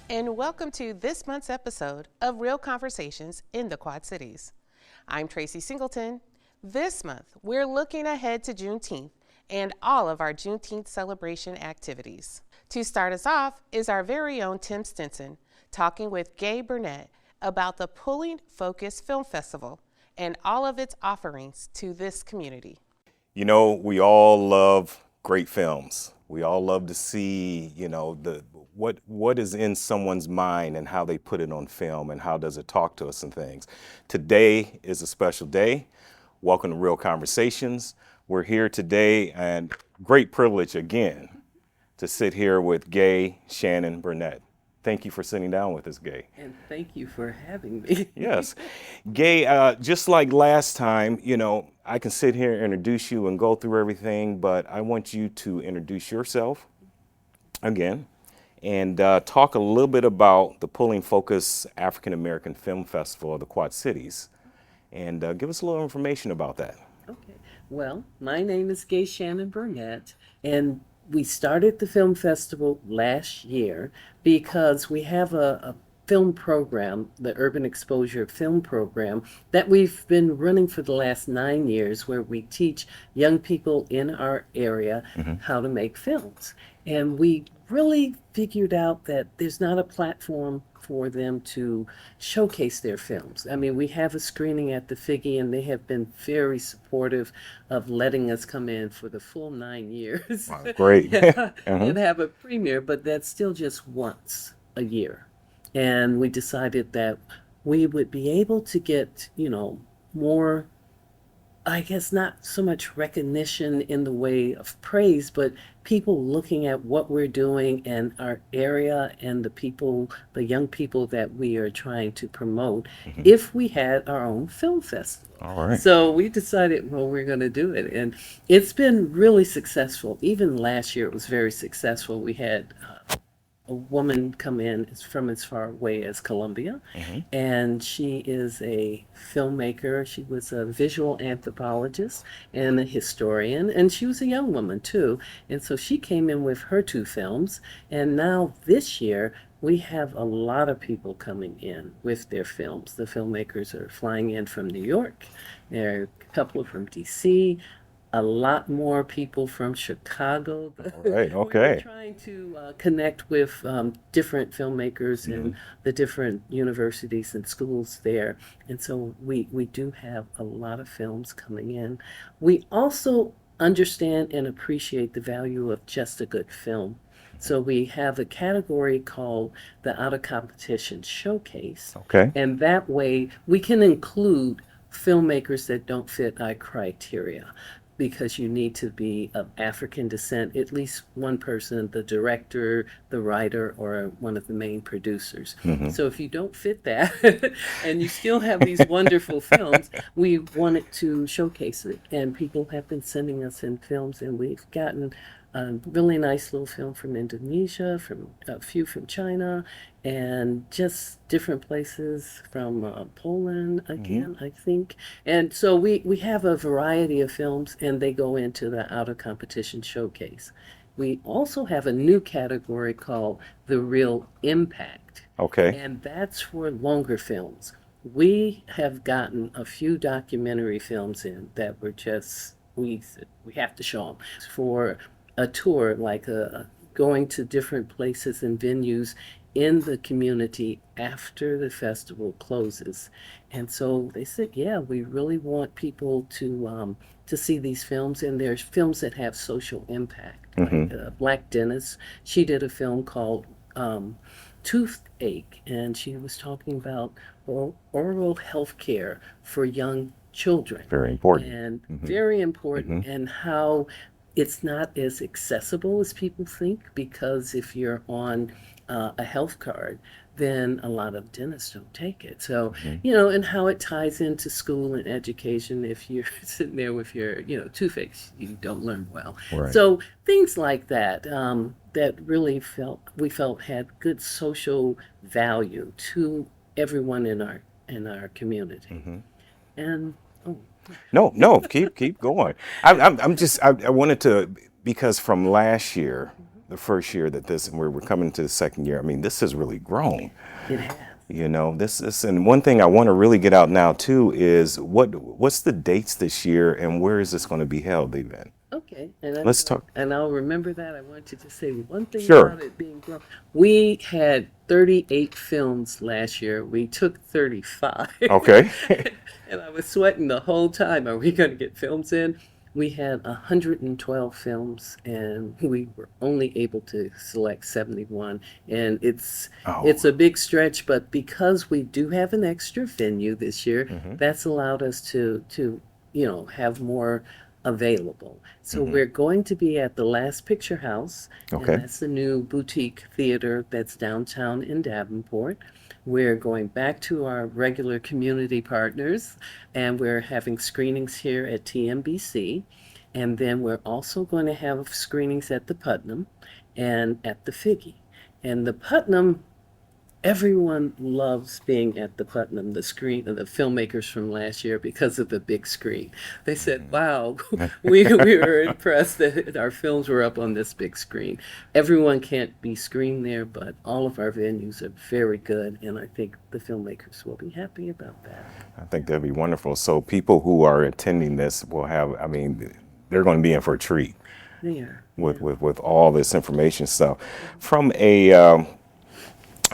and welcome to this month's episode of Real Conversations in the Quad Cities. I'm Tracy Singleton. This month, we're looking ahead to Juneteenth and all of our Juneteenth celebration activities. To start us off is our very own Tim Stinson talking with Gay Burnett about the Pulling Focus Film Festival and all of its offerings to this community. You know, we all love great films. We all love to see, the what is in someone's mind and how they put it on film and how does it talk to us and things. Today is a special day. Welcome to Real Conversations. We're here today and great privilege again to sit here with Gay Shannon Burnett. Thank you for sitting down with us, Gay. And thank you for having me. Yes. Gay, just like last time, I can sit here and introduce you and go through everything, but I want you to introduce yourself again and talk a little bit about the Pulling Focus African American Film Festival of the Quad Cities and give us a little information about that. Okay. Well, my name is Gay Shannon Burnett, and we started the film festival last year because we have a film program, the Urban Exposure Film Program, that we've been running for the last 9 years, where we teach young people in our area how to make films. And we really figured out that there's not a platform for them to showcase their films. I mean, we have a screening at the Figgy, and they have been very supportive of letting us come in for the full 9 years. Wow, great. And have a premiere, but that's still just once a year. And we decided that we would be able to get, more, I guess, not so much recognition in the way of praise, but people looking at what we're doing and our area and the young people that we are trying to promote if we had our own film festival. All right. So we decided, well, we're going to do it. And it's been really successful. Even last year, it was very successful. We had a woman come in from as far away as Colombia, and she is a filmmaker. She was a visual anthropologist and a historian, and she was a young woman too. And so she came in with her 2 films, and now this year we have a lot of people coming in with their films. The filmmakers are flying in from New York. There are a couple from DC. A lot more people from Chicago. All right, okay. We're trying to connect with different filmmakers in the different universities and schools there. And so we do have a lot of films coming in. We also understand and appreciate the value of just a good film. So we have a category called the Out of Competition Showcase. Okay. And that way we can include filmmakers that don't fit our criteria, because you need to be of African descent, at least one person, the director, the writer, or one of the main producers. So if you don't fit that and you still have these wonderful films, we wanted to showcase it. And people have been sending us in films, and we've gotten a really nice little film from Indonesia, from a few from China, and just different places from Poland again, I think. And so we have a variety of films, and they go into the Out of Competition Showcase. We also have a new category called the Real Impact. Okay. And that's for longer films. We have gotten a few documentary films in that were just, we have to show them for a tour, like going to different places and venues in the community after the festival closes. And so they said, yeah, we really want people to see these films, and there's films that have social impact. Like Black Dennis, she did a film called Toothache, and she was talking about oral health care for young children. Very important. And very important, and how it's not as accessible as people think, because if you're on a health card, then a lot of dentists don't take it. So, and how it ties into school and education. If you're sitting there with your, toothache, you don't learn well. Right. So things like that, that really we felt had good social value to everyone in our community. And No, keep going. I wanted to, because from last year, the first year that this, and we're coming to the second year. I mean, this has really grown. It has. You know, this, and one thing I want to really get out now too is what's the dates this year, and where is this going to be held, the event? Okay, and Let's talk. and I'll remember that. I want you to say one thing Sure. about it being grown. We had 38 films last year. We took 35. Okay. And I was sweating the whole time. Are we going to get films in? We had 112 films, and we were only able to select 71. And it's a big stretch, but because we do have an extra venue this year, that's allowed us to have more available. So we're going to be at the Last Picture House, Okay. and that's the new boutique theater that's downtown in Davenport. We're going back to our regular community partners, and we're having screenings here at TMBC. And then we're also going to have screenings at the Putnam and at the Figgy. And the Putnam, everyone loves being at the Putnam, the filmmakers from last year, because of the big screen. They said, wow, we were impressed that our films were up on this big screen. Everyone can't be screened there, but all of our venues are very good, and I think the filmmakers will be happy about that. I think that'd be wonderful. So people who are attending this will have, I mean, they're going to be in for a treat There. with all this information stuff. From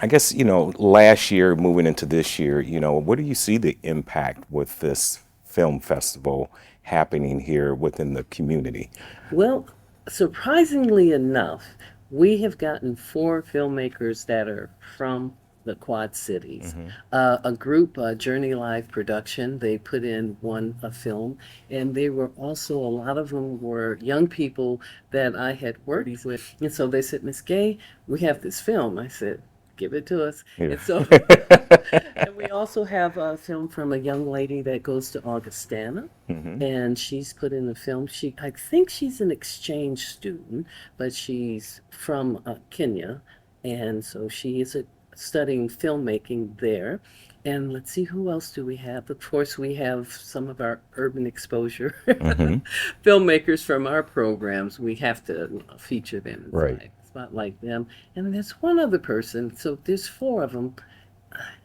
I guess, last year moving into this year, what do you see the impact with this film festival happening here within the community? Well, surprisingly enough, we have gotten 4 filmmakers that are from the Quad Cities. A group, Journey Live Production, they put in a film, and they were also, a lot of them were young people that I had worked with. And so they said, Miss Gay, we have this film. I said, give it to us. Yeah. And so, and we also have a film from a young lady that goes to Augustana, and she's put in a film. I think she's an exchange student, but she's from Kenya, and so she is studying filmmaking there. And let's see, who else do we have? Of course, we have some of our urban exposure filmmakers from our programs. We have to feature them. Right. Spotlight them. And there's one other person. So there's 4 of them.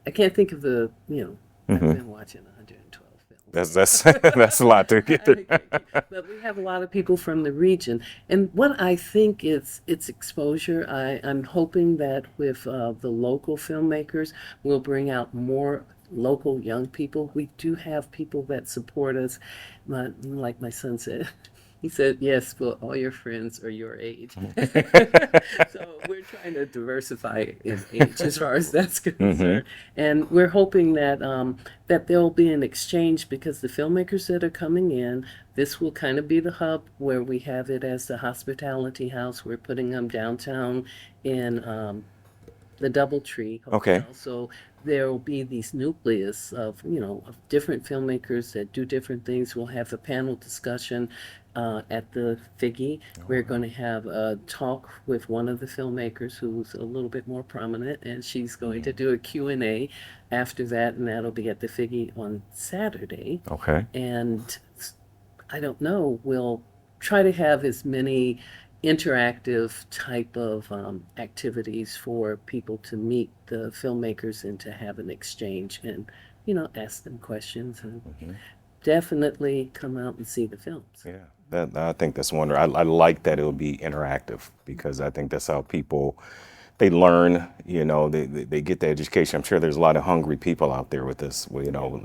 I can't think of I've been watching 112 films. That's a lot to get through. But we have a lot of people from the region. And what I think it's exposure. I'm hoping that with the local filmmakers, we'll bring out more local young people. We do have people that support us. Like my son said, he said, yes, well, all your friends are your age. So we're trying to diversify in age as far as that's concerned. And we're hoping that that there'll be an exchange, because the filmmakers that are coming in, this will kind of be the hub where we have it as the hospitality house. We're putting them downtown in the Doubletree Hotel. Okay. So there will be these nucleus of different filmmakers that do different things. We'll have a panel discussion at the Figgy. We're going to have a talk with one of the filmmakers who's a little bit more prominent, and she's going to do a Q&A after that, and that'll be at the Figgy on Saturday. Okay. And I don't know, we'll try to have as many interactive type of activities for people to meet the filmmakers and to have an exchange and ask them questions, and definitely come out and see the films. Yeah, I think that's wonderful. I like that it'll be interactive, because I think that's how people, they learn, they get the education. I'm sure there's a lot of hungry people out there with this,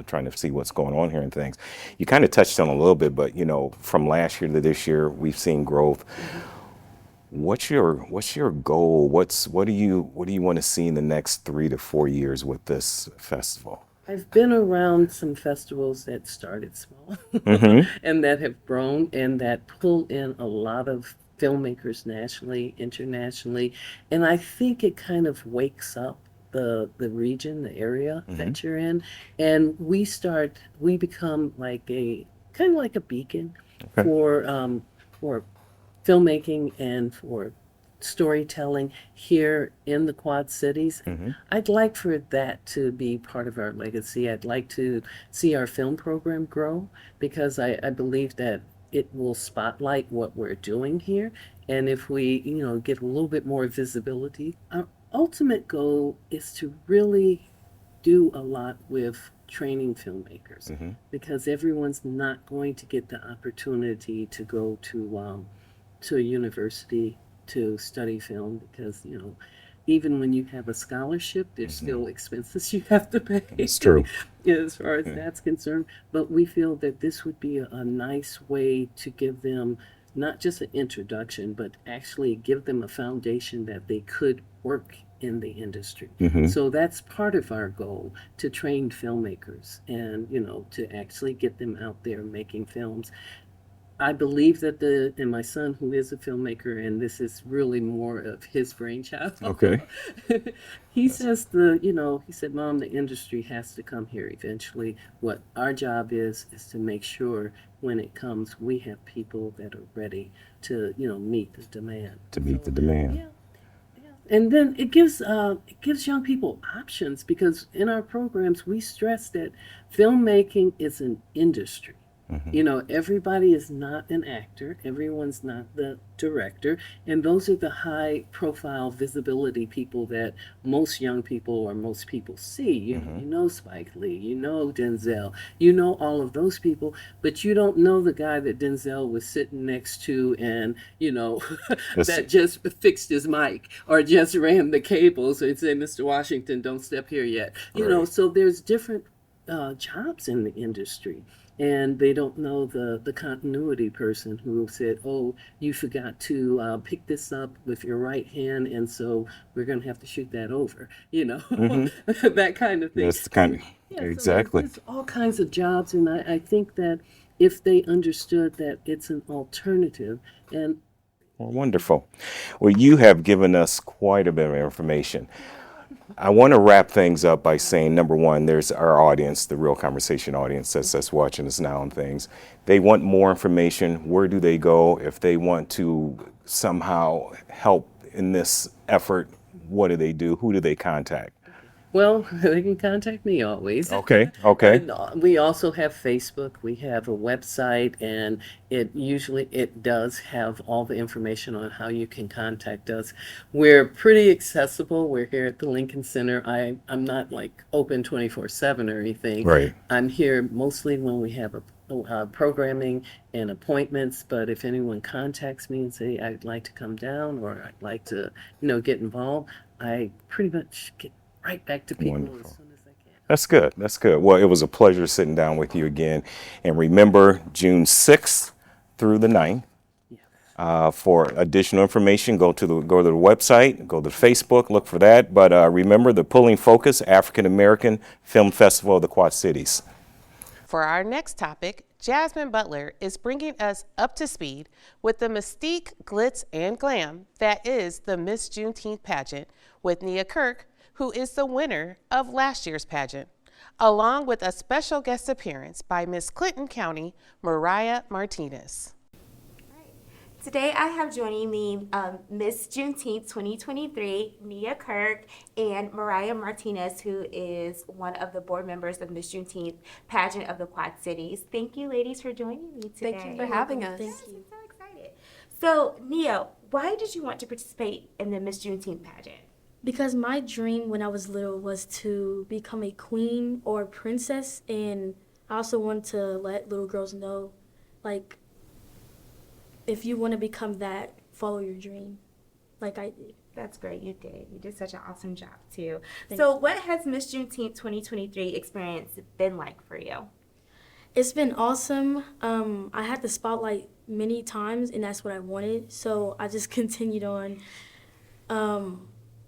trying to see what's going on here and things. You kind of touched on a little bit, but from last year to this year, we've seen growth. What's your goal? What do you want to see in the next 3 to 4 years with this festival? I've been around some festivals that started small and that have grown and that pull in a lot of filmmakers nationally, internationally, and I think it kind of wakes up the region, the area that you're in, and we become like a beacon for filmmaking and for storytelling here in the Quad Cities. I'd like for that to be part of our legacy. I'd like to see our film program grow, because I believe that it will spotlight what we're doing here. And if we, get a little bit more visibility, our ultimate goal is to really do a lot with training filmmakers because everyone's not going to get the opportunity to go to a university to study film because even when you have a scholarship, there's still expenses you have to pay. It's true. As far as that's concerned. But we feel that this would be a nice way to give them not just an introduction, but actually give them a foundation that they could work in the industry. So that's part of our goal, to train filmmakers and, to actually get them out there making films. I believe that and my son, who is a filmmaker, and this is really more of his brainchild. Okay. He says he said, Mom, the industry has to come here eventually. What our job is to make sure when it comes, we have people that are ready to, meet the demand. To meet the demand. Yeah. And then it gives young people options because in our programs we stress that filmmaking is an industry. Everybody is not an actor. Everyone's not the director. And those are the high profile visibility people that most young people or most people see. You know Spike Lee, Denzel, all of those people, but you don't know the guy that Denzel was sitting next to and, that just fixed his mic or just ran the cables and say, Mr. Washington, don't step here yet. So there's different jobs in the industry. And they don't know the continuity person who said, oh, you forgot to pick this up with your right hand, and so we're going to have to shoot that over, that kind of thing. That's the kind of, exactly. So there's all kinds of jobs, and I think that if they understood that it's an alternative and... Well, wonderful. Well, you have given us quite a bit of information. I want to wrap things up by saying, number one, there's our audience, the Real Conversation audience that's watching us now and things. They want more information. Where do they go if they want to somehow help in this effort? What do they do? Who do they contact? Well, they can contact me always. Okay. And we also have Facebook. We have a website, and it does have all the information on how you can contact us. We're pretty accessible. We're here at the Lincoln Center. I'm not like open 24/7 or anything. Right. I'm here mostly when we have a programming and appointments, but if anyone contacts me and say I'd like to come down or I'd like to get involved, I pretty much get right back to people Wonderful. as soon as I can. That's good. That's good. Well, it was a pleasure sitting down with you again. And remember, June 6th through the 9th. For additional information, go to the website, go to Facebook, look for that. But remember, the Pulling Focus African American Film Festival of the Quad Cities. For our next topic, Jasmine Butler is bringing us up to speed with the mystique, glitz, and glam that is the Miss Juneteenth pageant with Nia Kirk, who is the winner of last year's pageant, along with a special guest appearance by Miss Clinton County, Mariah Martinez. Today I have joining me Miss Juneteenth 2023, Nia Kirk, and Mariah Martinez, who is one of the board members of Miss Juneteenth pageant of the Quad Cities. Thank you, ladies, for joining me today. Thank you for having us. Thank you. I'm so excited. So, Nia, why did you want to participate in the Miss Juneteenth pageant? Because my dream when I was little was to become a queen or princess, and I also wanted to let little girls know, like, if you want to become that, follow your dream, like I did. That's great. You did. You did such an awesome job, too. Thank So you. what has Miss Juneteenth 2023 experience been like for you? It's been awesome. I had the spotlight many times, and that's what I wanted. So I just continued on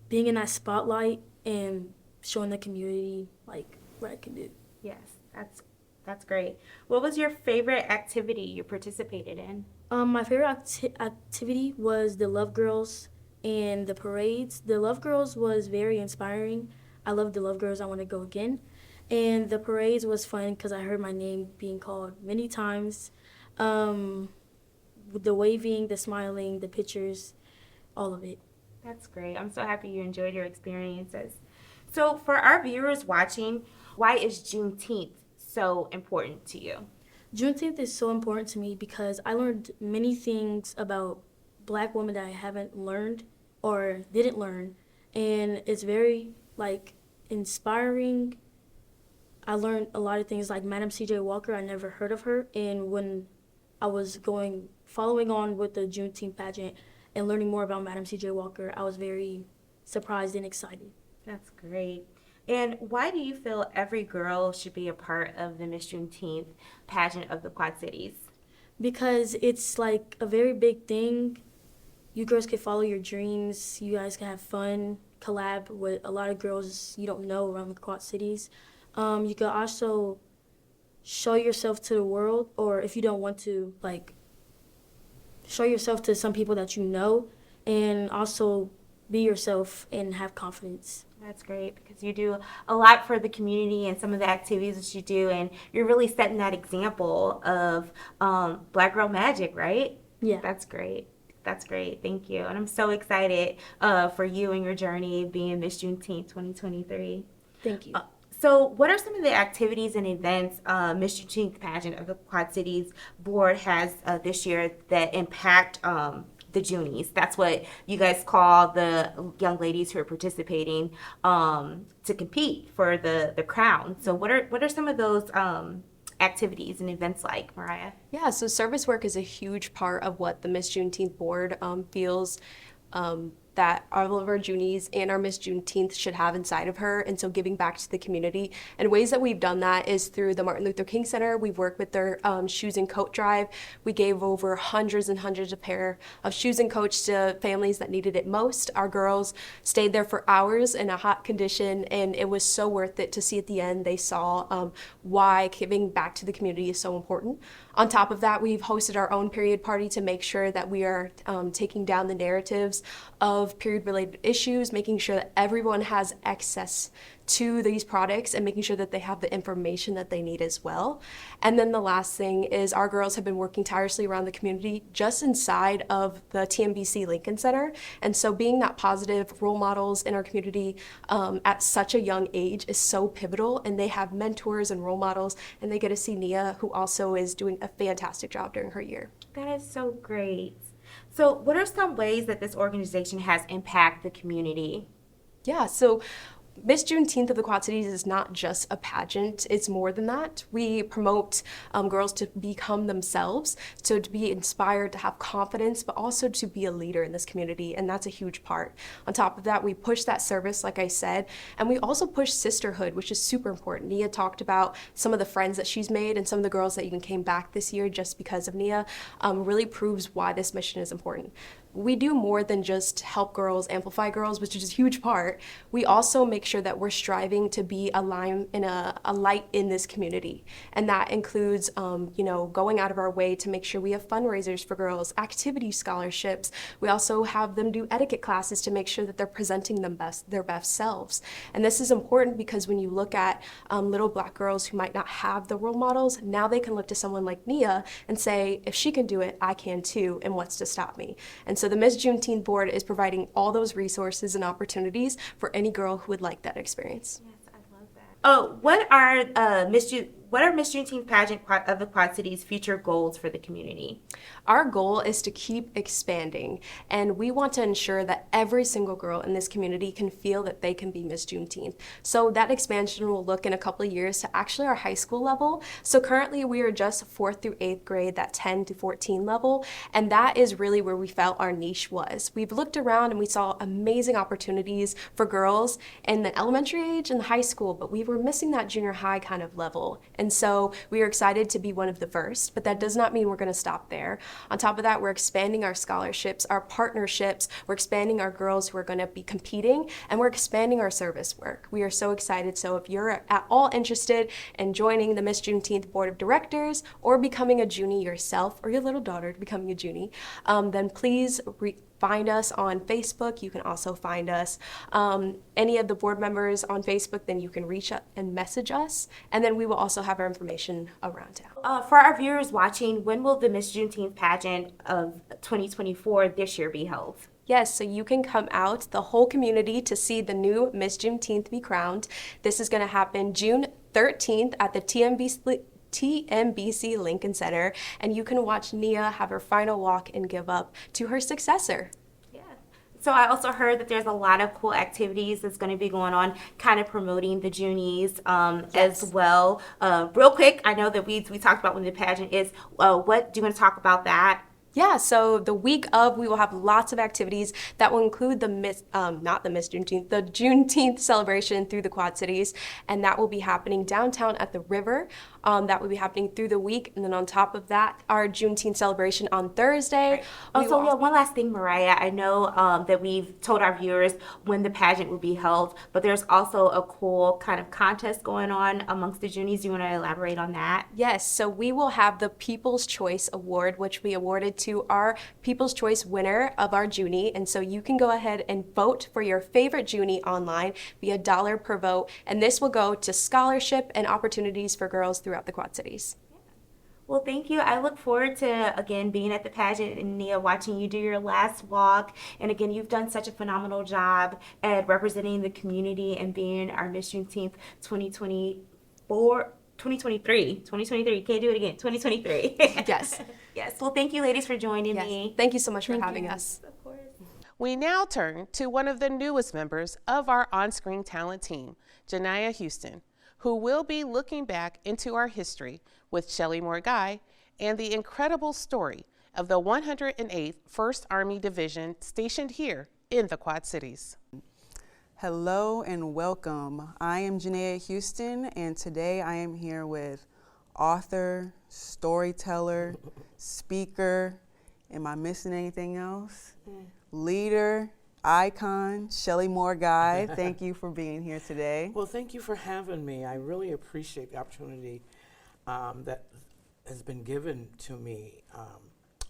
being in that spotlight and showing the community, like, what I can do. Yes, that's great. What was your favorite activity you participated in? My favorite activity was the Love Girls and the parades. The Love Girls was very inspiring. I love the Love Girls. I want to go again. And the parades was fun because I heard my name being called many times. With the waving, the smiling, the pictures, all of it. That's great. I'm so happy you enjoyed your experiences. So for our viewers watching, why is Juneteenth so important to you? Juneteenth is so important to me because I learned many things about Black women that I haven't learned or didn't learn, and it's very like inspiring. I learned a lot of things like Madam C.J. Walker. I never heard of her, and when I was following on with the Juneteenth pageant and learning more about Madam C.J. Walker, I was very surprised and excited. That's great. And why do you feel every girl should be a part of the Miss Juneteenth pageant of the Quad Cities? Because it's like a very big thing. You girls can follow your dreams. You guys can have fun, collab with a lot of girls you don't know around the Quad Cities. You can also show yourself to the world, or if you don't want to, like, show yourself to some people that you know, and also be yourself and have confidence. That's great because you do a lot for the community and some of the activities that you do, and you're really setting that example of Black Girl Magic, right? Yeah. That's great. That's great. Thank you. And I'm so excited for you and your journey being Miss Juneteenth 2023. Thank you. So what are some of the activities and events Miss Juneteenth pageant of the Quad Cities board has this year that impact the Junies? That's what you guys call the young ladies who are participating to compete for the crown. So what are some of those activities and events like, Mariah? Yeah, so service work is a huge part of what the Miss Juneteenth board feels that all of our Junies and our Miss Juneteenth should have inside of her, and so giving back to the community. And ways that we've done that is through the Martin Luther King Center. We've worked with their shoes and coat drive. We gave over hundreds and hundreds of pair of shoes and coats to families that needed it most. Our girls stayed there for hours in a hot condition, and it was so worth it to see at the end they saw why giving back to the community is so important. On top of that, we've hosted our own period party to make sure that we are taking down the narratives of period-related issues, making sure that everyone has access to these products and making sure that they have the information that they need as well. And then the last thing is our girls have been working tirelessly around the community just inside of the TMBC Lincoln Center. And so being that positive role models in our community at such a young age is so pivotal, and they have mentors and role models, and they get to see Nia, who also is doing a fantastic job during her year. That is so great. So what are some ways that this organization has impacted the community? Yeah, so Miss Juneteenth of the Quad Cities is not just a pageant, it's more than that. We promote girls to become themselves, so to be inspired, to have confidence, but also to be a leader in this community, and that's a huge part. On top of that, we push that service, like I said, and we also push sisterhood, which is super important. Nia talked about some of the friends that she's made, and some of the girls that even came back this year just because of Nia, really proves why this mission is important. We do more than just help girls, amplify girls, which is a huge part. We also make sure that we're striving to be a light in this community. And that includes, going out of our way to make sure we have fundraisers for girls, activity scholarships. We also have them do etiquette classes to make sure that they're presenting their best selves. And this is important because when you look at little Black girls who might not have the role models, now they can look to someone like Nia and say, if she can do it, I can too, and what's to stop me? And so the Miss Juneteenth board is providing all those resources and opportunities for any girl who would like that experience. Yes, I love that. Oh, what are Miss Juneteenth pageant of the Quad Cities' future goals for the community? Our goal is to keep expanding, and we want to ensure that every single girl in this community can feel that they can be Miss Juneteenth. So that expansion will look in a couple of years to actually our high school level. So currently we are just 4th through 8th grade, that 10 to 14 level, and that is really where we felt our niche was. We've looked around and we saw amazing opportunities for girls in the elementary age and the high school, but we were missing that junior high kind of level. And so we are excited to be one of the first, but that does not mean we're going to stop there. On top of that, we're expanding our scholarships, our partnerships, we're expanding our girls who are going to be competing, and we're expanding our service work. We are so excited. So if you're at all interested in joining the Miss Juneteenth Board of Directors or becoming a Junie yourself, or your little daughter becoming a Junie, then please find us on Facebook. You can also find us, any of the board members on Facebook, then you can reach out and message us. And then we will also have our information around town. For our viewers watching, when will the Miss Juneteenth pageant of 2024 this year be held? Yes, so you can come out, the whole community, to see the new Miss Juneteenth be crowned. This is going to happen June 13th at the TMBC Lincoln Center, and you can watch Nia have her final walk and give up to her successor. Yeah. So I also heard that there's a lot of cool activities that's going to be going on, kind of promoting the Junies as well. Real quick, I know that we talked about when the pageant is. What do you want to talk about that? Yeah, so the week of, we will have lots of activities that will include the Juneteenth celebration through the Quad Cities, and that will be happening downtown at the river. That will be happening through the week, and then on top of that, our Juneteenth celebration on Thursday. Right. Oh, so yeah, one last thing, Mariah. I know that we've told our viewers when the pageant will be held, but there's also a cool kind of contest going on amongst the Junies. Do you want to elaborate on that? Yes, so we will have the People's Choice Award, which we awarded to our People's Choice winner of our Junie. And so you can go ahead and vote for your favorite Junie online, be $1 per vote, and this will go to scholarship and opportunities for girls throughout the Quad Cities. Well, thank you. I look forward to, again, being at the pageant and Nia, watching you do your last walk. And again, you've done such a phenomenal job at representing the community and being our Miss Juneteenth 2023. Can't do it again. 2023. Yes. Yes. Well, thank you, ladies, for joining Yes. me. Thank you so much for having us. Of course. We now turn to one of the newest members of our on-screen talent team, Janiyah Houston, who will be looking back into our history with Shelly Moore Guy and the incredible story of the 108th 1st Army Division stationed here in the Quad Cities. Hello and welcome. I am Janiyah Houston, and today I am here with author, storyteller, speaker, am I missing anything else? Leader, icon, Shelly Moore Guy. Thank you for being here today. Well, thank you for having me. I really appreciate the opportunity that has been given to me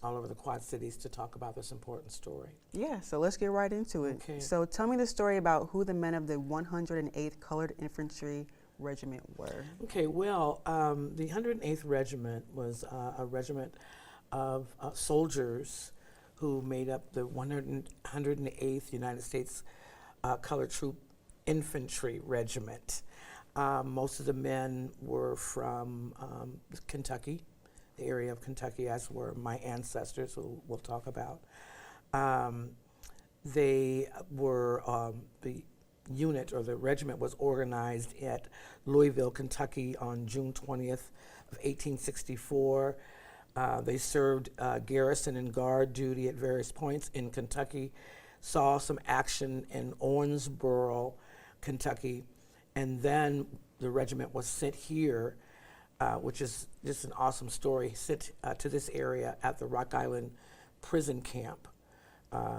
all over the Quad Cities to talk about this important story. Yeah, so let's get right into it. Okay. So tell me the story about who the men of the 108th Colored Infantry Regiment were. Okay, well, the 108th Regiment was a regiment of soldiers who made up the 108th United States Colored Troop Infantry Regiment. Most of the men were from Kentucky, the area of Kentucky, as were my ancestors, who we'll talk about. They were, the unit or the regiment was organized at Louisville, Kentucky on June 20th of 1864. They served garrison and guard duty at various points in Kentucky, saw some action in Owensboro, Kentucky, and then the regiment was sent here, which is just an awesome story, sent to this area at the Rock Island prison camp.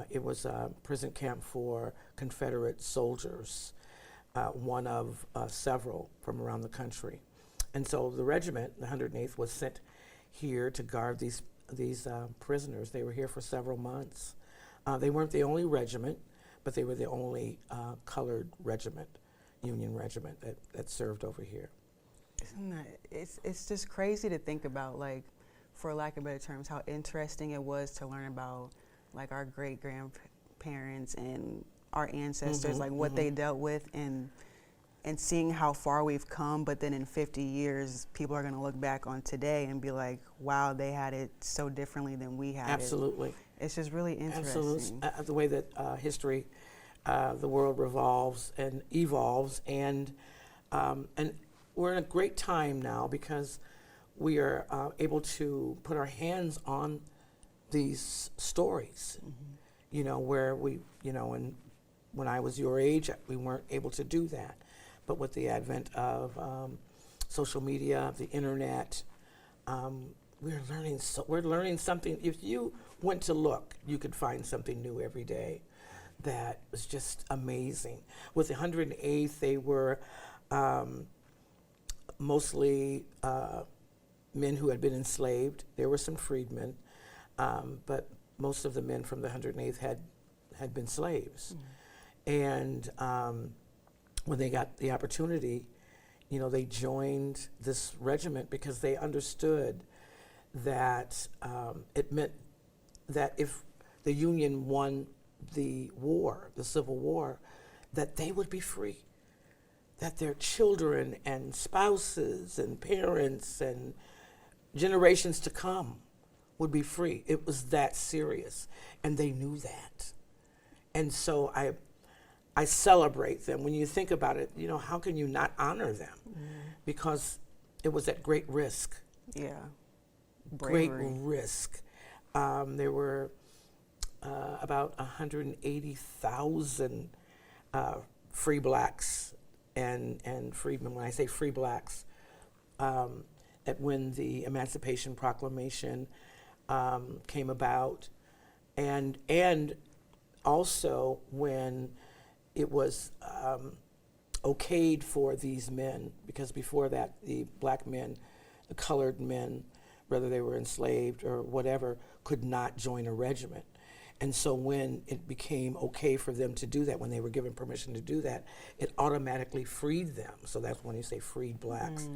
It was a prison camp for Confederate soldiers, one of several from around the country. And so the regiment, the 108th, was sent here to guard these prisoners. They were here for several months. They weren't the only regiment, but they were the only colored regiment, Union regiment that served over here. Isn't that, it's just crazy to think about, like, for lack of better terms, how interesting it was to learn about, like, our great grandparents and our ancestors, like what they dealt with, and seeing how far we've come. But then in 50 years, people are going to look back on today and be like, wow, they had it so differently than we had Absolutely. it. It's just really interesting. Absolutely. The way that history, the world revolves and evolves, and we're in a great time now because we are able to put our hands on these stories. You know, where we, you know, and when I was your age, we weren't able to do that. But with the advent of social media, the internet, we're learning something. If you went to look, you could find something new every day. That was just amazing. With the 108th, they were mostly men who had been enslaved. There were some freedmen, but most of the men from the 108th had been slaves. And when they got the opportunity, you know, they joined this regiment because they understood that it meant that if the Union won the war, the Civil War, that they would be free. that their children and spouses and parents and generations to come would be free. It was that serious, and they knew that. And so I celebrate them. When you think about it, you know, how can you not honor them? Because it was at great risk. Yeah. Great Bravery. risk. There were about 180,000 free blacks and freedmen. When I say free blacks, at when the Emancipation Proclamation came about, and also when it was okayed for these men, because before that, the black men, the colored men, whether they were enslaved or whatever, could not join a regiment. And so when it became okay for them to do that, when they were given permission to do that, it automatically freed them. So that's when you say freed blacks.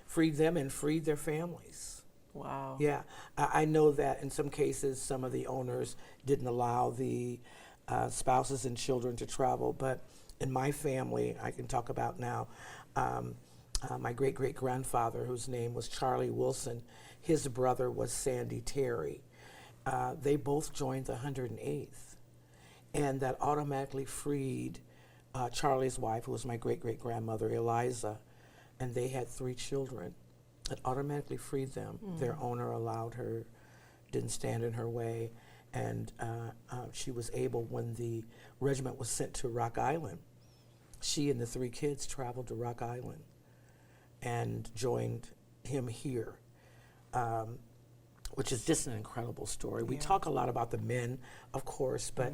Freed them and freed their families. Wow. Yeah, I know that in some cases, some of the owners didn't allow the spouses and children to travel, but in my family, I can talk about now, my great-great-grandfather, whose name was Charlie Wilson, his brother was Sandy Terry. They both joined the 108th, and that automatically freed Charlie's wife, who was my great-great-grandmother, Eliza, and they had 3 children. It automatically freed them. Their owner allowed her, didn't stand in her way, and she was able, when the regiment was sent to Rock Island, she and the 3 kids traveled to Rock Island and joined him here, which is just an incredible story. We talk a lot about the men, of course, but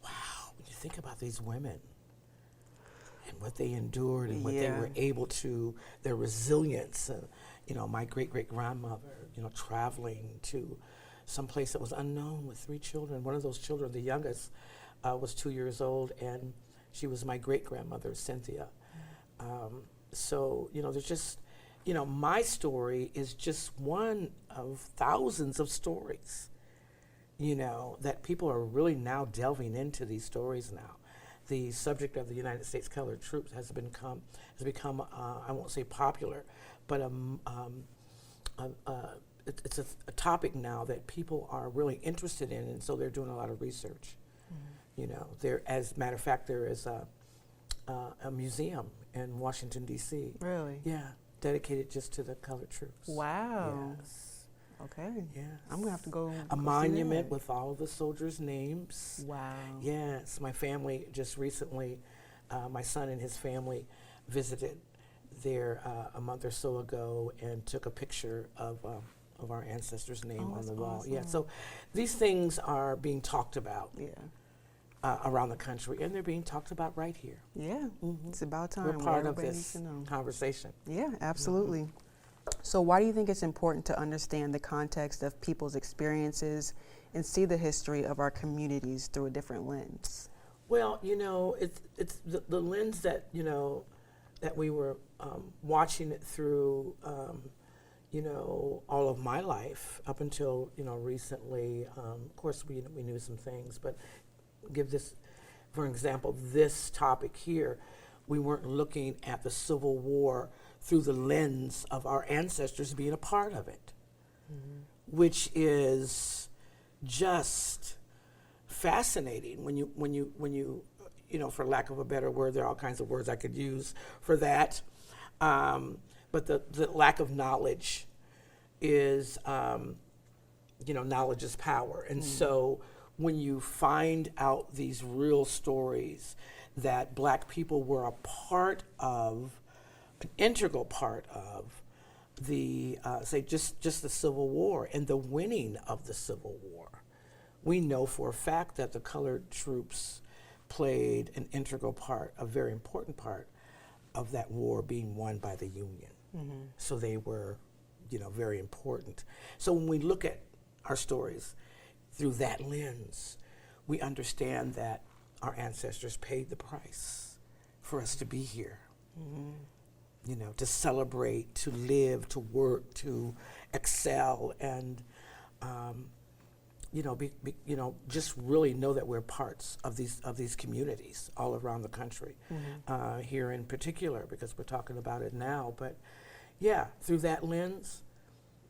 wow, when you think about these women and what they endured and what they were able to, their resilience. You know, my great-great-grandmother, you know, traveling to some place that was unknown with 3 children. One of those children, the youngest, was 2 years old, and she was my great-grandmother, Cynthia. So, you know, there's just, you know, my story is just one of thousands of stories, you know, that people are really now delving into these stories now. The subject of the United States Colored Troops has become I won't say popular, but it's a topic now that people are really interested in, and so they're doing a lot of research. You know, as a matter of fact, there is a museum in Washington, D.C. Really? Yeah, dedicated just to the colored troops. Wow. Yes. Okay. Yes. I'm gonna have to go. A see monument that. with all of the soldiers' names. Wow. Yes, my family just recently, my son and his family visited there a month or so ago and took a picture of our ancestors' name on that's the wall. awesome. Yeah, so these things are being talked about Yeah. around the country, and they're being talked about right here. Yeah. It's about time. We're part of Everybody this needs to know. conversation. Yeah, absolutely. So why do you think it's important to understand the context of people's experiences and see the history of our communities through a different lens? Well, you know, it's the lens that, you know, that we were watching it through, you know, all of my life up until, you know, recently. Of course, we knew some things, but give this, for example, this topic here, we weren't looking at the Civil War through the lens of our ancestors being a part of it, which is just fascinating when you know, for lack of a better word, there are all kinds of words I could use for that, but the lack of knowledge is, you know, knowledge is power. And so when you find out these real stories that Black people were a part of, an integral part of the, say, just the Civil War and the winning of the Civil War, we know for a fact that the colored troops played an integral part, a very important part of that war being won by the Union. So they were, you know, very important. So when we look at our stories through that lens, we understand that our ancestors paid the price for us to be here. You know, to celebrate, to live, to work, to excel, and just really know that we're parts of these communities all around the country, here in particular, because we're talking about it now. But yeah, through that lens,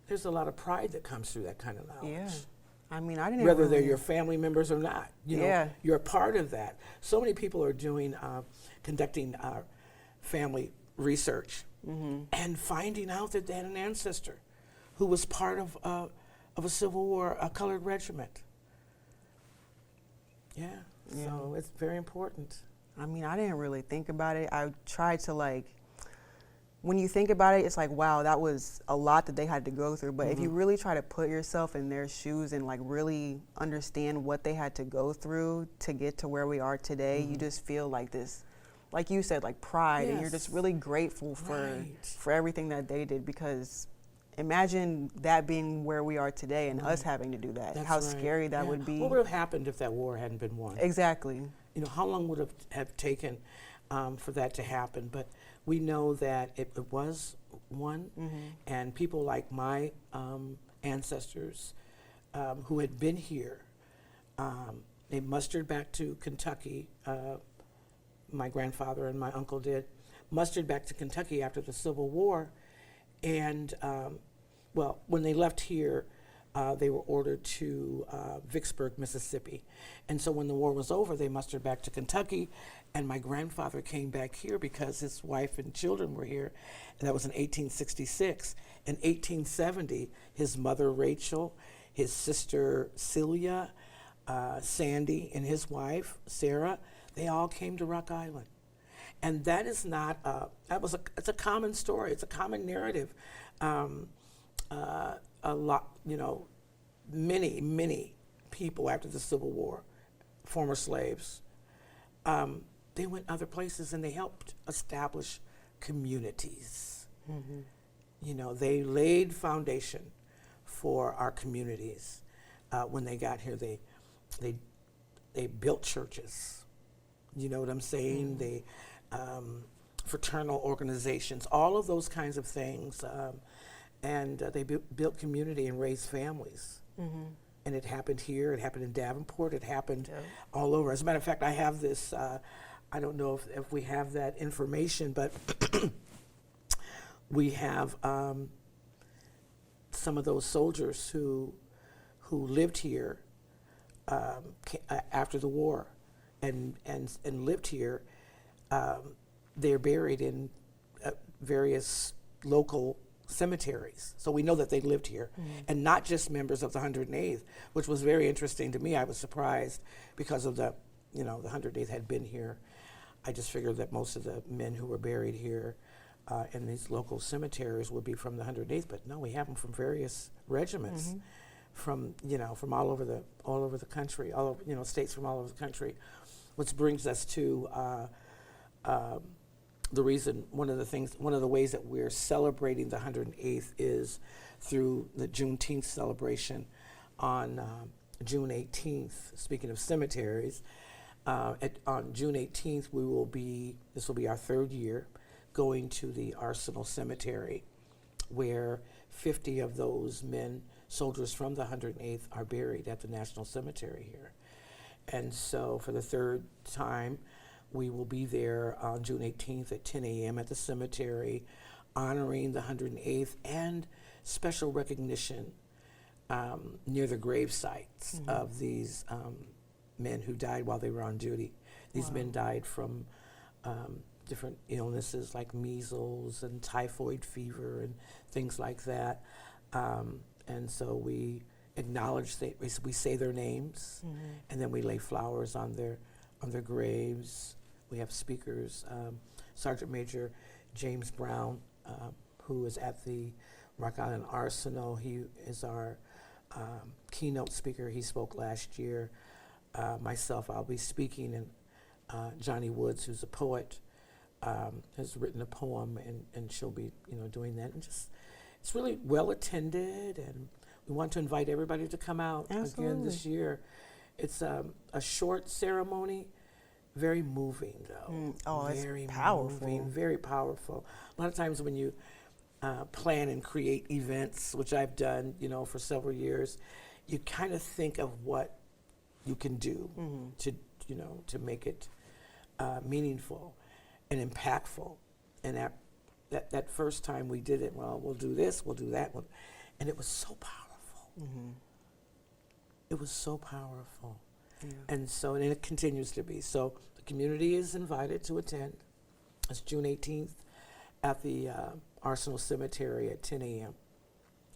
there's a lot of pride that comes through that kind of knowledge. Yeah. I mean, I didn't Whether really, they're your family members or not, Yeah. you're a part of that. So many people are conducting family research and finding out that they had an ancestor who was part of a Civil War, a colored regiment. Yeah, so it's very important. I mean, I didn't really think about it. I tried to when you think about it, it's like, wow, that was a lot that they had to go through. But if you really try to put yourself in their shoes and really understand what they had to go through to get to where we are today, you just feel like this, like you said, like pride, and you're just really grateful for everything that they did, because imagine that being where we are today and us having to do that. That's How right. scary that would be. What would have happened if that war hadn't been won? Exactly. How long would have taken for that to happen? But we know that it was won, and people like my ancestors who had been here, they mustered back to Kentucky. My grandfather and my uncle did, mustered back to Kentucky after the Civil War, and when they left here, they were ordered to Vicksburg, Mississippi. And so when the war was over, they mustered back to Kentucky, and my grandfather came back here because his wife and children were here, and that was in 1866. In 1870, his mother, Rachel, his sister, Celia, Sandy, and his wife, Sarah, they all came to Rock Island. And that is not, it's a common story, it's a common narrative. A lot, many people after the Civil War, former slaves, they went other places and they helped establish communities. They laid foundation for our communities. When they got here, they built churches. You know what I'm saying? They fraternal organizations, all of those kinds of things. And they built community and raised families. And it happened here, it happened in Davenport, it happened all over. As a matter of fact, I have this, I don't know if we have that information, but we have some of those soldiers who lived here after the war and lived here. They're buried in various local cemeteries. So we know that they lived here, and not just members of the 108th, which was very interesting to me. I was surprised because of the 108th had been here. I just figured that most of the men who were buried here in these local cemeteries would be from the 108th, but no, we have them from various regiments, from all over the country, states from all over the country, which brings us to the reason, one of the ways that we're celebrating the 108th is through the Juneteenth celebration on June 18th. Speaking of cemeteries, on June 18th, this will be our third year, going to the Arsenal Cemetery, where 50 of those soldiers from the 108th are buried at the National Cemetery here. And so for the third time, we will be there on June 18th at 10 a.m. at the cemetery, honoring the 108th and special recognition near the grave sites of these men who died while they were on duty. These men died from different illnesses like measles and typhoid fever and things like that. And so we acknowledge, we say their names, and then we lay flowers on their graves. We have speakers, Sergeant Major James Brown, who is at the Rock Island Arsenal. He is our keynote speaker. He spoke last year. Myself, I'll be speaking, and Johnny Woods, who's a poet, has written a poem, and she'll be doing that. And just, it's really well attended, and we want to invite everybody to come out again this year. It's a short ceremony, very moving though. Very it's powerful. Moving, very powerful. A lot of times when you plan and create events, which I've done, for several years, you kind of think of what you can do to, to make it meaningful and impactful. And that first time we did it, well, we'll do this, we'll do that, and it was so powerful. It was so powerful. Yeah. And it continues to be. So the community is invited to attend. It's June 18th at the Arsenal Cemetery at 10 a.m.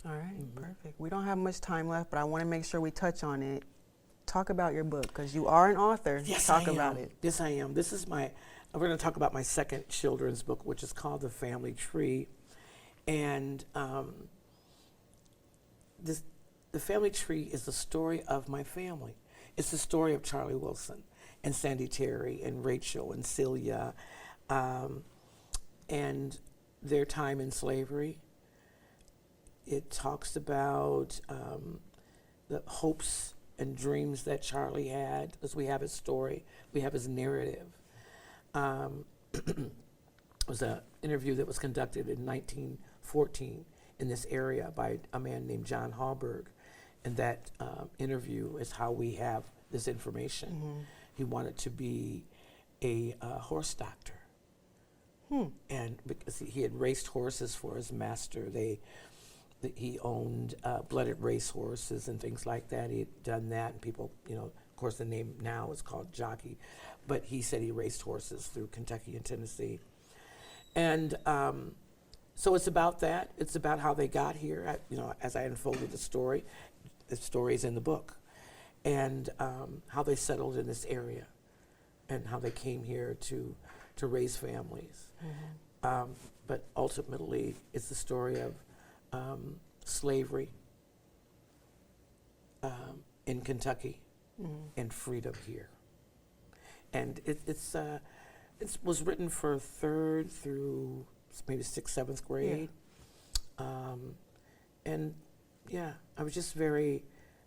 All right, perfect. We don't have much time left, but I want to make sure we touch on it. Talk about your book, because you are an author. Yes, Talk I am. about it. Yes, I am. We're going to talk about my second children's book, which is called The Family Tree. And The Family Tree is the story of my family. It's the story of Charlie Wilson and Sandy Terry and Rachel and Celia and their time in slavery. It talks about the hopes and dreams that Charlie had, because we have his story, we have his narrative. It was an interview that was conducted in 1914 in this area by a man named John Hallberg, and that interview is how we have this information. He wanted to be a horse doctor, and because he had raced horses for his master, he owned blooded race horses and things like that. He had done that, and people, of course, the name now is called jockey, but he said he raced horses through Kentucky and Tennessee. And so it's about that. It's about how they got here. As I unfolded the story is in the book, and how they settled in this area, and how they came here to raise families. But ultimately, it's the story of slavery in Kentucky and freedom here. And it was written for 3rd through maybe 6th, 7th grade. And yeah, I was just very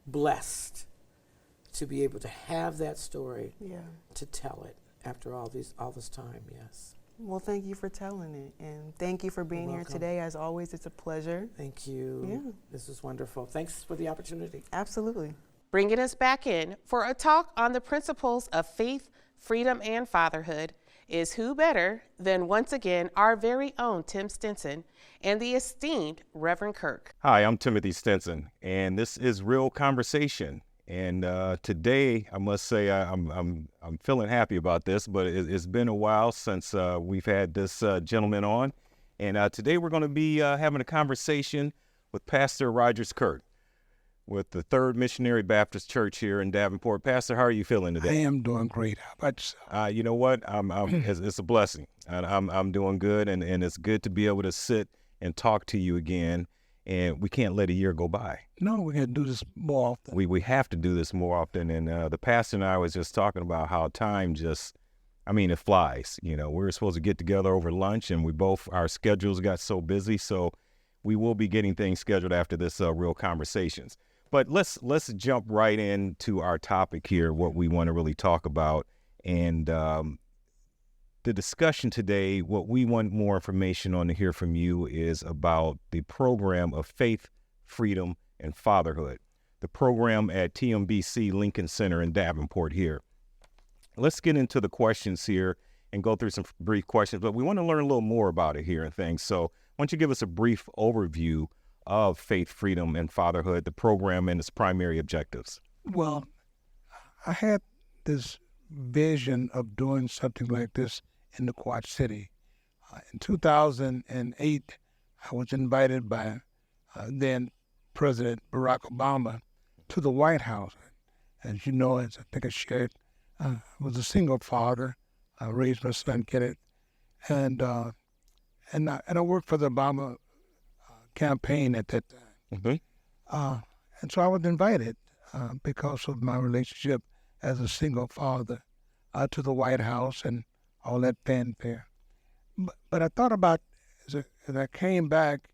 blessed to be able to have that story, to tell it after all this time, yes. Well, thank you for telling it, and thank you for being here today. As always, it's a pleasure. Thank you. Yeah. This is wonderful. Thanks for the opportunity. Absolutely. Bringing us back in for a talk on the principles of faith, freedom, and fatherhood is who better than, once again, our very own Tim Stinson and the esteemed Reverend Kirk. Hi, I'm Timothy Stinson, and this is Real Conversation. And today, I must say, I'm feeling happy about this, but it's been a while since we've had this gentleman on. And today we're going to be having a conversation with Pastor Rogers Kirk with the Third Missionary Baptist Church here in Davenport. Pastor, how are you feeling today? I am doing great. How about yourself? You know what? It's a blessing. I'm doing good, and it's good to be able to sit and talk to you again. And we can't let a year go by. No, we're going to do this more often. We have to do this more often. And the pastor and I was just talking about how time it flies. We were supposed to get together over lunch, and our schedules got so busy. So we will be getting things scheduled after this Real Conversations. But let's jump right into our topic here, what we want to really talk about. And the discussion today, what we want more information on to hear from you is about the program of faith, freedom, and fatherhood. The program at TMBC Lincoln Center in Davenport here. Let's get into the questions here and go through some brief questions, but we want to learn a little more about it here and things. So why don't you give us a brief overview of faith, freedom, and fatherhood, the program and its primary objectives? Well, I had this vision of doing something like this in the Quad City. In 2008, I was invited by then President Barack Obama to the White House. As you know, as I think I shared, I was a single father. I raised my son Kenneth, and I worked for the Obama campaign at that time. And so I was invited because of my relationship as a single father to the White House and all that fanfare. But I thought about, as I came back,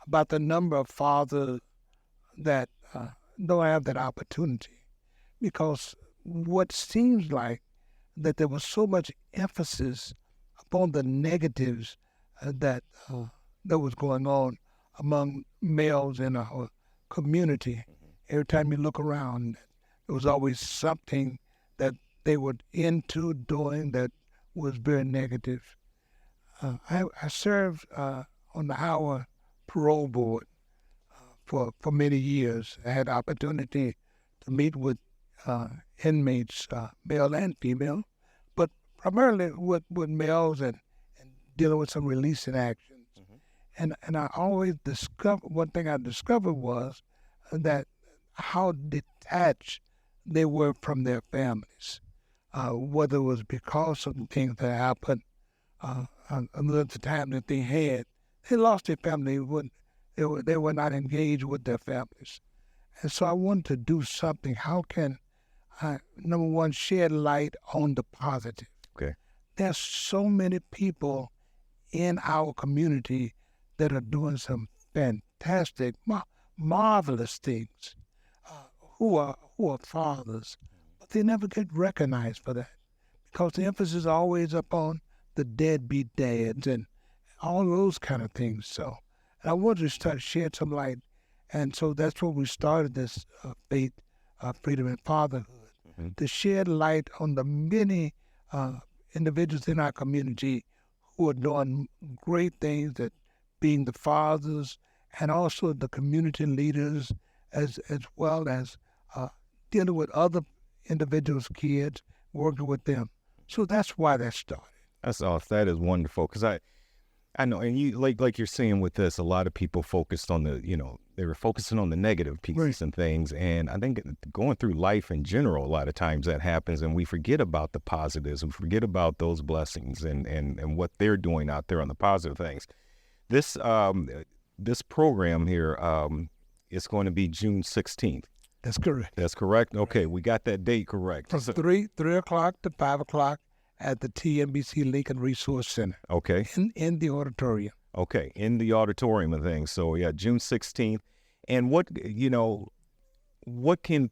about the number of fathers that don't have that opportunity, because what seems like that there was so much emphasis upon the negatives that was going on among males in our community, every time you look around, there was always something that they were into doing that was very negative. I served on the Howard parole board for many years. I had the opportunity to meet with inmates, male and female, but primarily with males and dealing with some releasing actions. And I always discovered, one thing I discovered was that how detached they were from their families, whether it was because of the things that happened, another time that they lost their family, they were not engaged with their families. And so I wanted to do something. How can I, number one, shed light on the positive? Okay. There's so many people in our community that are doing some fantastic, marvelous things, who are fathers, but they never get recognized for that because the emphasis is always upon the deadbeat dads and all those kind of things. So I wanted to start shed some light, and so that's what we started this faith, freedom, and fatherhood, to shed light on the many individuals in our community who are doing great things, that being the fathers and also the community leaders, as well as dealing with other individuals' kids, working with them. So that's why that started. That's awesome. That is wonderful, because I know, and you like you're saying with this, a lot of people focused on they were focusing on the negative pieces, right, and things, and I think going through life in general, a lot of times that happens, and we forget about the positives, we forget about those blessings and what they're doing out there on the positive things. This program here is going to be June 16th. That's correct. That's correct. Okay, we got that date correct. From 3 o'clock to 5 o'clock at the TNBC Lincoln Resource Center. Okay. In the auditorium. Okay, in the auditorium and things. So yeah, June 16th. And what can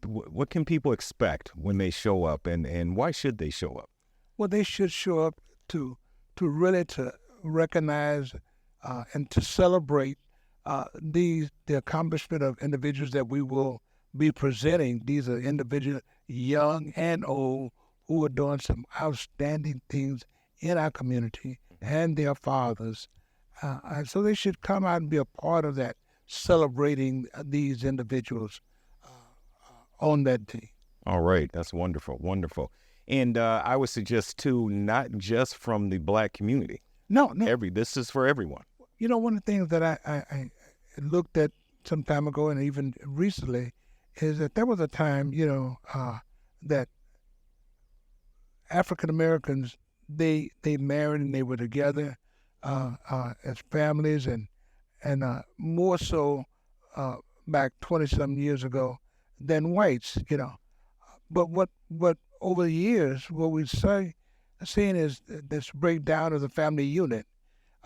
people expect when they show up, and why should they show up? Well, they should show up to really to recognize and to celebrate the accomplishment of individuals that we will be presenting. These are individuals, young and old, who are doing some outstanding things in our community, and their fathers. And so they should come out and be a part of that, celebrating these individuals on that day. All right. That's wonderful. Wonderful. And I would suggest, too, not just from the Black community. No. This is for everyone. You know, one of the things that I looked at some time ago, and even recently, is that there was a time, that African Americans, they married and they were together as families, and more so back 20-some years ago than whites, But what over the years, what we're seeing is this breakdown of the family unit,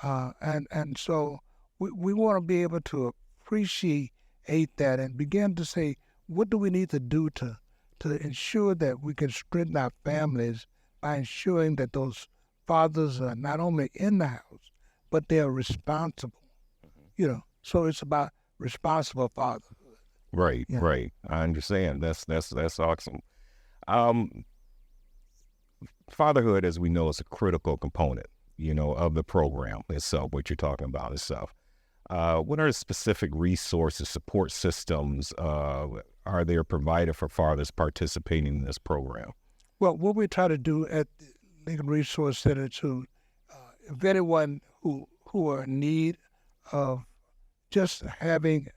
and so we want to be able to appreciate that and begin to say, what do we need to do to ensure that we can strengthen our families by ensuring that those fathers are not only in the house, but they are responsible. So it's about responsible fatherhood. Right, Yeah. right. I understand. That's awesome. Fatherhood, as we know, is a critical component, of the program itself, what you're talking about itself. What are the specific resources, support systems are there provided for fathers participating in this program? Well, what we try to do at the Lincoln Resource Center if anyone who are in need of just having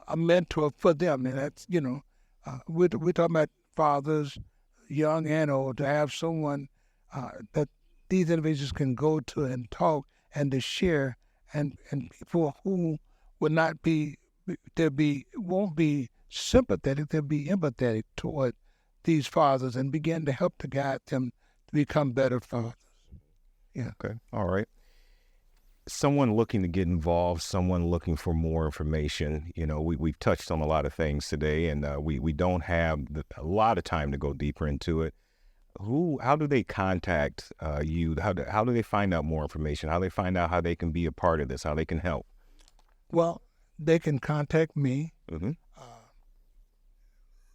a mentor for them, and that's, we're talking about fathers, young and old, to have someone that these individuals can go to and talk and to share, and people who would not won't be sympathetic, they'll be empathetic toward these fathers and begin to help to guide them to become better fathers. Yeah. Okay. All right. Someone looking to get involved, someone looking for more information. We've touched on a lot of things today, and we don't have a lot of time to go deeper into it. How do they contact you? How do they find out more information? How do they find out how they can be a part of this? How they can help? Well, they can contact me. Mm-hmm.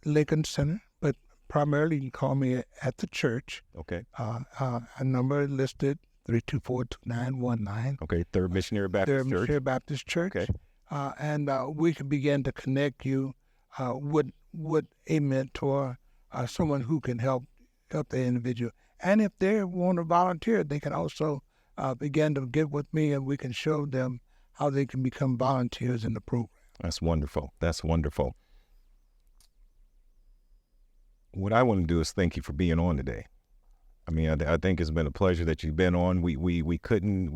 Lincoln Center, but primarily you can call me at the church. Okay. A number listed 324-2919. Okay. Third Missionary Baptist Third Church. Missionary Baptist Church. Okay. And we can begin to connect you with a mentor, someone who can help the individual. And if they want to volunteer, they can also begin to get with me, and we can show them how they can become volunteers in the program. That's wonderful. That's wonderful. What I want to do is thank you for being on today. I mean, I think it's been a pleasure that you've been on. We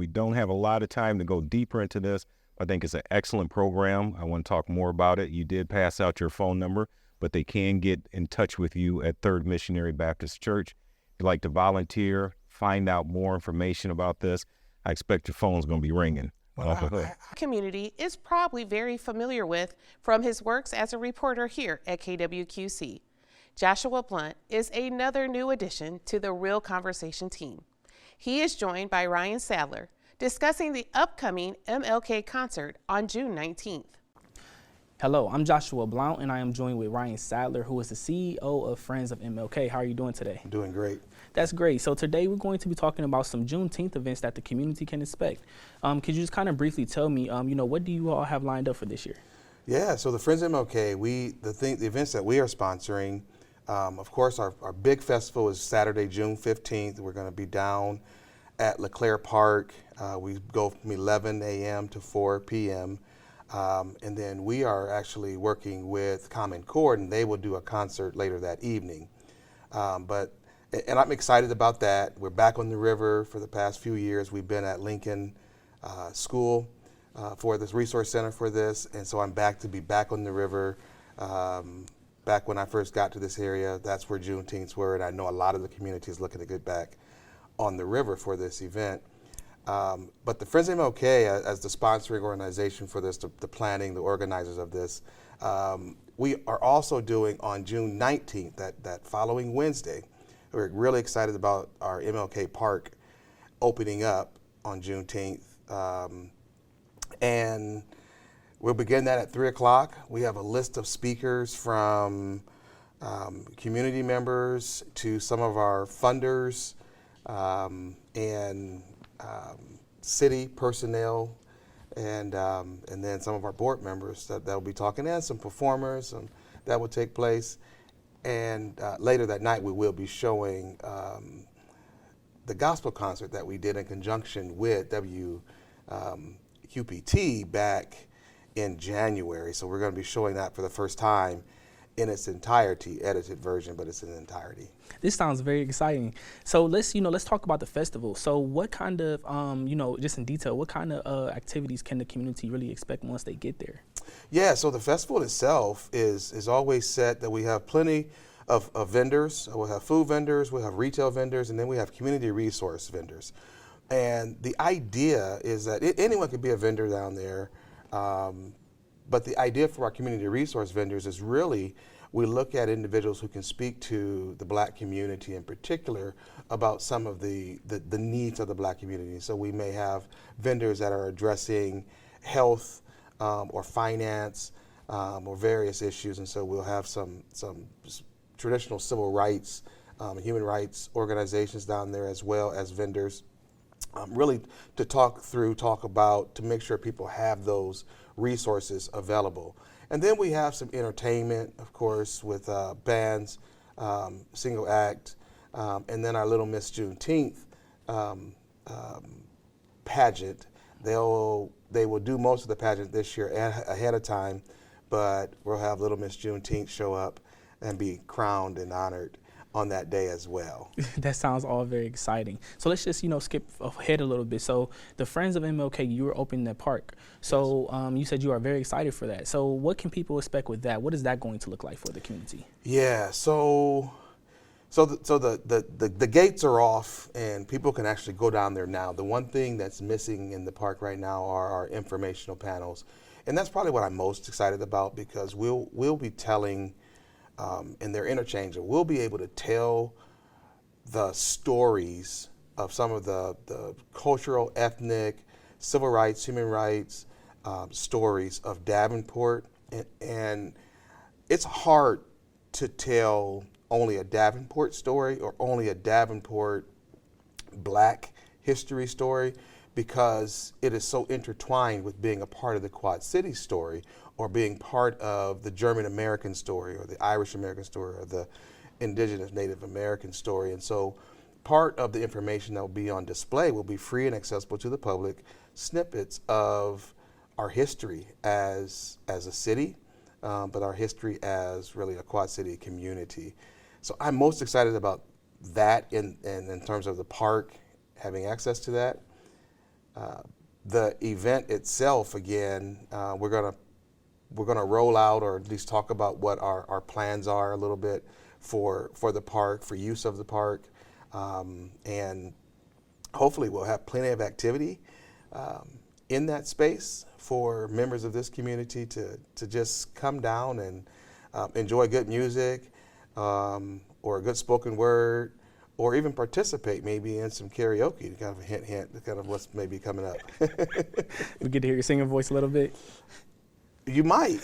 don't have a lot of time to go deeper into this. I think it's an excellent program. I want to talk more about it. You did pass out your phone number, but they can get in touch with you at Third Missionary Baptist Church. If you'd like to volunteer, find out more information about this, I expect your phone's going to be ringing. Community is probably very familiar with from his works as a reporter here at KWQC. Joshua Blunt is another new addition to the Real Conversation team. He is joined by Ryan Sadler, discussing the upcoming MLK concert on June 19th. Hello, I'm Joshua Blount, and I am joined with Ryan Sadler, who is the CEO of Friends of MLK. How are you doing today? I'm doing great. That's great. So today we're going to be talking about some Juneteenth events that the community can expect. Could you just kind of briefly tell me, what do you all have lined up for this year? Yeah, so the Friends of MLK, the events that we are sponsoring, of course, our big festival is Saturday, June 15th. We're going to be down at LeClaire Park. We go from 11 a.m. to 4 p.m. And then we are actually working with Common Chord, and they will do a concert later that evening. And I'm excited about that. We're back on the river for the past few years. We've been at Lincoln School for this resource center for this, and so I'm back to be back on the river. Back when I first got to this area, that's where Juneteenths were, and I know a lot of the community is looking to get back on the river for this event. But the Friends of MLK, as the sponsoring organization for this, the planning, the organizers of this, we are also doing on June 19th, that following Wednesday. We're really excited about our MLK Park opening up on Juneteenth. And we'll begin that at 3 o'clock. We have a list of speakers from community members to some of our funders and city personnel, and then some of our board members that will be talking, and some performers that will take place. And later that night, we will be showing the gospel concert that we did in conjunction with WQPT back in January. So we're going to be showing that for the first time in its entirety, edited version, but it's in entirety. This sounds very exciting. So let's talk about the festival. So what kind of, just in detail, what kind of activities can the community really expect once they get there? Yeah, so the festival itself is always set that we have plenty of vendors. We'll have food vendors, we'll have retail vendors, and then we have community resource vendors. And the idea is that anyone could be a vendor down there, but the idea for our community resource vendors is really we look at individuals who can speak to the Black community in particular about some of the needs of the Black community. So we may have vendors that are addressing health or finance or various issues, and so we'll have some traditional civil rights, human rights organizations down there as well as vendors, really to talk about, to make sure people have those resources available. And then we have some entertainment, of course, with bands, single act, and then our Little Miss Juneteenth pageant. They will do most of the pageant this year ahead of time, but we'll have Little Miss Juneteenth show up and be crowned and honored on that day as well. That sounds all very exciting. So let's just, skip ahead a little bit. So the Friends of MLK, you were opening that park. So you said you are very excited for that. So what can people expect with that? What is that going to look like for the community? Yeah, so the gates are off and people can actually go down there now. The one thing that's missing in the park right now are our informational panels. And that's probably what I'm most excited about, because we'll be telling, and they're interchangeable, we'll be able to tell the stories of some of the cultural, ethnic, civil rights, human rights stories of Davenport. And it's hard to tell only a Davenport story or only a Davenport Black history story, because it is so intertwined with being a part of the Quad Cities story, or being part of the German American story, or the Irish American story, or the Indigenous Native American story. And so part of the information that will be on display will be free and accessible to the public, snippets of our history as a city, but our history as really a Quad City community. So I'm most excited about that in terms of the park having access to that. The event itself, again, we're gonna roll out, or at least talk about what our plans are a little bit for the park, for use of the park, and hopefully we'll have plenty of activity in that space for members of this community to just come down and enjoy good music, or a good spoken word, or even participate maybe in some karaoke, kind of a hint, kind of what's maybe coming up. We get to hear your singing voice a little bit. You might.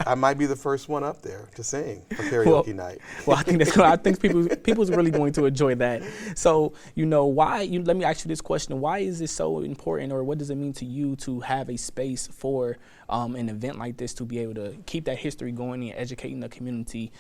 I might be the first one up there to sing for karaoke night. Well, I think I think people's really going to enjoy that. So, let me ask you this question. Why is it so important, or what does it mean to you to have a space for an event like this, to be able to keep that history going and educating the community,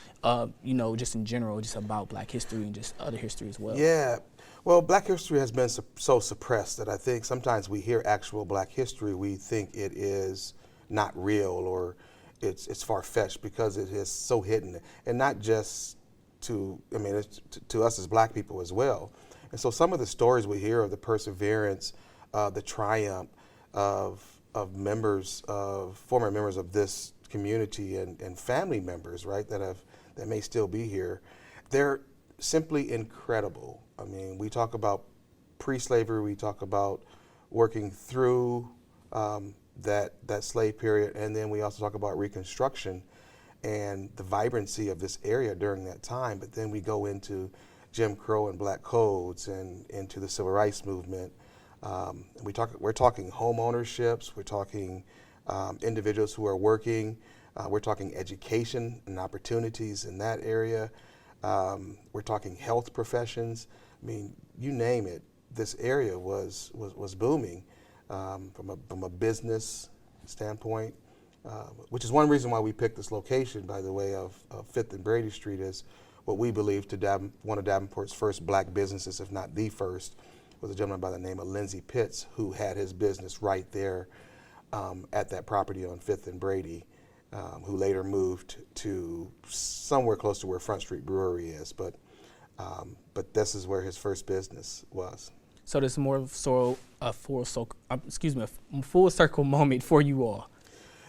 just in general, just about Black history and just other history as well? Yeah. Well, Black history has been so suppressed that I think sometimes we hear actual Black history, we think it is not real, or it's far-fetched, because it is so hidden, and not just it's to us as Black people as well. And so some of the stories we hear of the perseverance, the triumph of former members of this community, and family members, right, that may still be here, they're simply incredible. I mean, we talk about pre-slavery, we talk about working through that slave period, and then we also talk about Reconstruction and the vibrancy of this area during that time. But then we go into Jim Crow and Black codes, and into the Civil Rights Movement. We're talking home ownerships, we're talking individuals who are working, we're talking education and opportunities in that area. We're talking health professions. I mean, you name it, this area was booming. From a business standpoint, which is one reason why we picked this location, by the way, of 5th and Brady Street, is what we believe one of Davenport's first Black businesses, if not the first, was a gentleman by the name of Lindsey Pitts, who had his business right there at that property on 5th and Brady, who later moved to somewhere close to where Front Street Brewery is, but this is where his first business was. So this is more so a full circle moment for you all.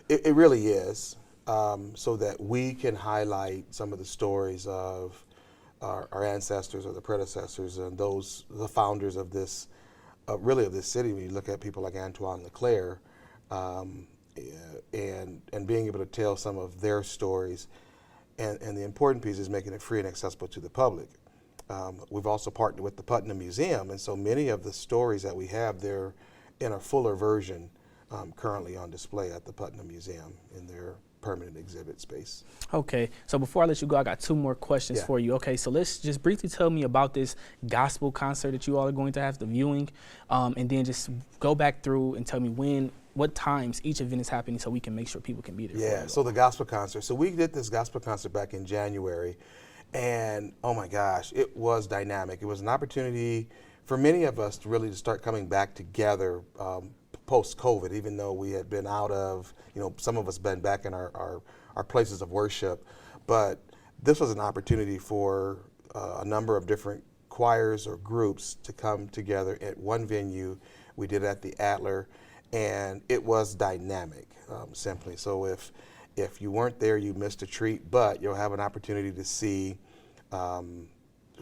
It really is, so that we can highlight some of the stories of our ancestors, or the predecessors, and the founders of this, really of this city. When you look at people like Antoine Leclerc, and being able to tell some of their stories, and the important piece is making it free and accessible to the public. We've also partnered with the Putnam Museum, and so many of the stories that we have, they're in a fuller version currently on display at the Putnam Museum in their permanent exhibit space. Okay, so before I let you go, I got 2 more questions for you. Okay, so let's just briefly tell me about this gospel concert that you all are going to have, the viewing, and then just go back through and tell me what times each event is happening, so we can make sure people can be there. Yeah, so the gospel concert. So we did this gospel concert back in January. And oh my gosh, it was dynamic. It was an opportunity for many of us to really start coming back together post-COVID, even though we had been out of, some of us been back in our places of worship. But this was an opportunity for a number of different choirs or groups to come together at one venue. We did it at the Adler, and it was dynamic, simply. So if you weren't there, you missed a treat, but you'll have an opportunity to see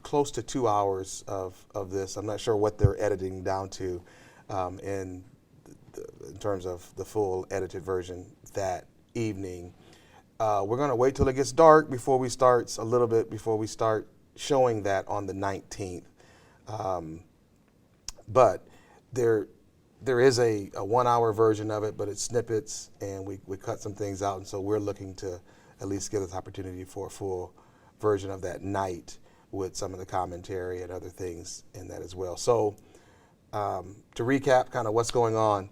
close to 2 hours of this. I'm not sure what they're editing down to in terms of the full edited version that evening. We're going to wait till it gets dark before we start showing that on the 19th. But there is a 1 hour version of it, but it's snippets, and we cut some things out, and so we're looking to at least give us opportunity for a full version of that night with some of the commentary and other things in that as well. So to recap kind of what's going on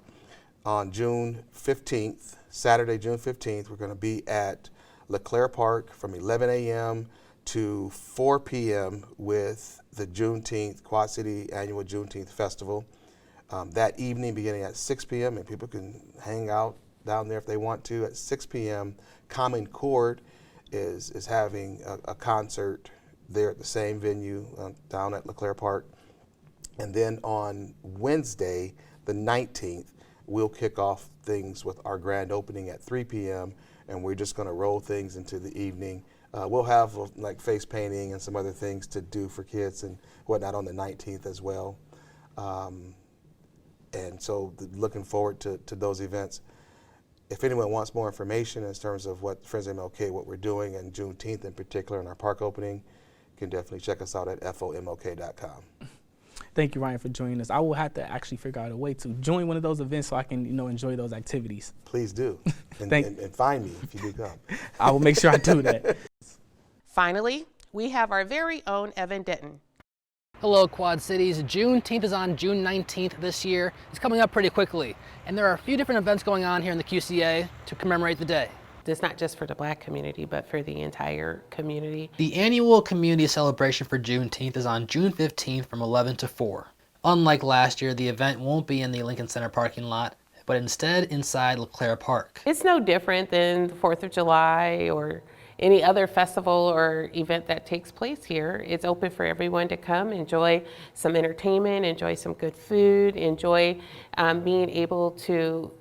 June 15th, Saturday, June 15th, we're going to be at LeClaire Park from 11 a.m. to 4 p.m. with the Juneteenth, Quad City Annual Juneteenth Festival. That evening beginning at 6 p.m. and people can hang out down there if they want to. At 6 p.m., Common Chord is having a concert there at the same venue down at LeClaire Park. And then on Wednesday, the 19th, we'll kick off things with our grand opening at 3 p.m. and we're just going to roll things into the evening. We'll have like face painting and some other things to do for kids and whatnot on the 19th as well. And so looking forward to those events. If anyone wants more information in terms of what Friends of MLK, what we're doing, and Juneteenth in particular in our park opening, you can definitely check us out at fomlk.com. Thank you, Ryan, for joining us. I will have to actually figure out a way to join one of those events so I can, enjoy those activities. Please do. And find me if you do come. I will make sure I do that. Finally, we have our very own Evan Denton. Hello, Quad Cities. Juneteenth is on June 19th this year. It's coming up pretty quickly. And there are a few different events going on here in the QCA to commemorate the day. It's not just for the Black community, but for the entire community. The annual community celebration for Juneteenth is on June 15th from 11 to 4. Unlike last year, the event won't be in the Lincoln Center parking lot, but instead inside LeClaire Park. It's no different than the 4th of July or any other festival or event that takes place here. It's open for everyone to come, enjoy some entertainment, enjoy some good food, enjoy being able to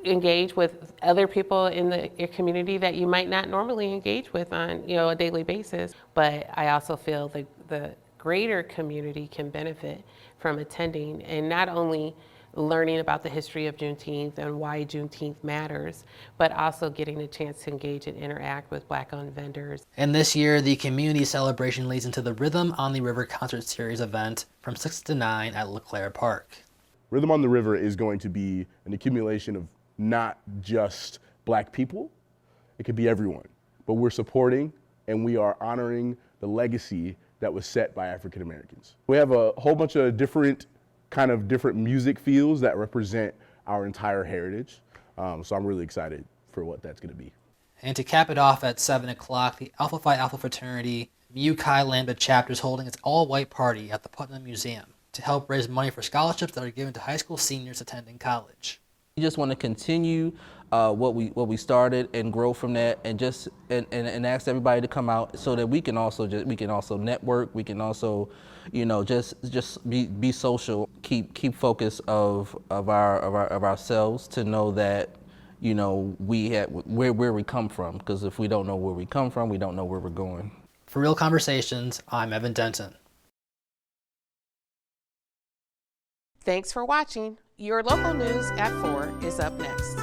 engage with other people in your community that you might not normally engage with on a daily basis. But I also feel the greater community can benefit from attending and not only learning about the history of Juneteenth and why Juneteenth matters, but also getting a chance to engage and interact with Black-owned vendors. And this year, the community celebration leads into the Rhythm on the River Concert Series event from 6 to 9 at LeClaire Park. Rhythm on the River is going to be an accumulation of not just Black people, it could be everyone, but we're supporting and we are honoring the legacy that was set by African Americans. We have a whole bunch of different music fields that represent our entire heritage. So I'm really excited for what that's gonna be. And to cap it off at 7 o'clock, the Alpha Phi Alpha fraternity Mu Chi Lambda chapter is holding its all-white party at the Putnam Museum to help raise money for scholarships that are given to high school seniors attending college. We just want to continue what we started and grow from that, and just and ask everybody to come out so that we can also network. We can also, just be social. Keep focus of ourselves to know that where we come from. Because if we don't know where we come from, we don't know where we're going. For Real Conversations, I'm Evan Denton. Thanks for watching. Your local news at 4 is up next.